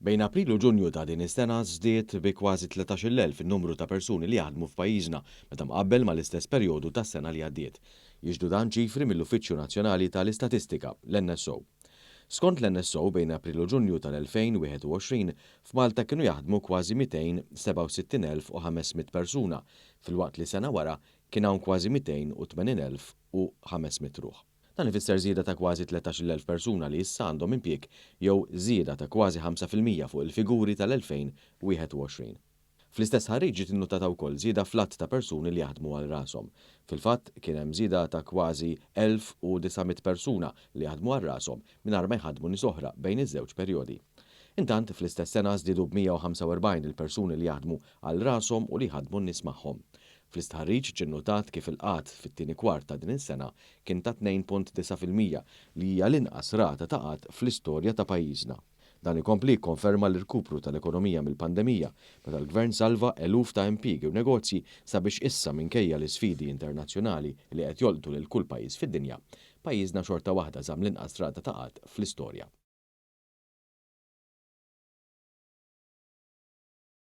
Bejn April u Ġunju ta' din is-sena żdied bi kważi 13,000 in-numru ta' persuni li jaħdmu f'pajjiżna meta mqabbel mal-istess perjodu tas-sena li għaddiet. Jiġdu dan ċifri mill-Uffiċċju Nazzjonali tal-Istatistika, l-NSO. Skont l-NSO bejn April u Ġunju tal-2021 f'Malta kienu jaħdmu kważi 267,500 persuna, filwaqt li sena wara kien hawn kważi 280,500 ruħ. Dan ifisser żieda ta' kważi 13,000 persuna li issa għandhom impjieg jew żieda ta' kważi 5% fuq il-figuri tal-2021. Fl-istess ħarriġ ġiet innutata wkoll żieda fl-att ta' persuni li jaħdmu għal rashom. Fil-fatt kien hemm żieda ta' kważi 1,900 persuna li jaħdmu għal rashom mingħajr ma jħaddmu nies oħra bejn iż-żewġ perjodi. Intant fl-istess sena żdiedu b'145 il-persuni li jaħdmu għal rashom u li jħaddmu n-nies magħhom. Fl-istħarriġ ġie nnotat kif il-qatt fit-tieni kwart ta' din is-sena kien ta' 2.9% li hija l-inqas rata ta' qatt fl-istorja ta' pajjiżna. Dan ikompli jikkonferma l-irkupru tal-ekonomija mill-pandemija meta l-Gvern salva eluf ta' impjiegi u negozji sabiex issa minkejja l-isfidi internazzjonali li qed jolqtu lil kull pajjiż fid-dinja, pajjiżna xorta waħda żamm l-inqas rata ta' qatt fl-istorja.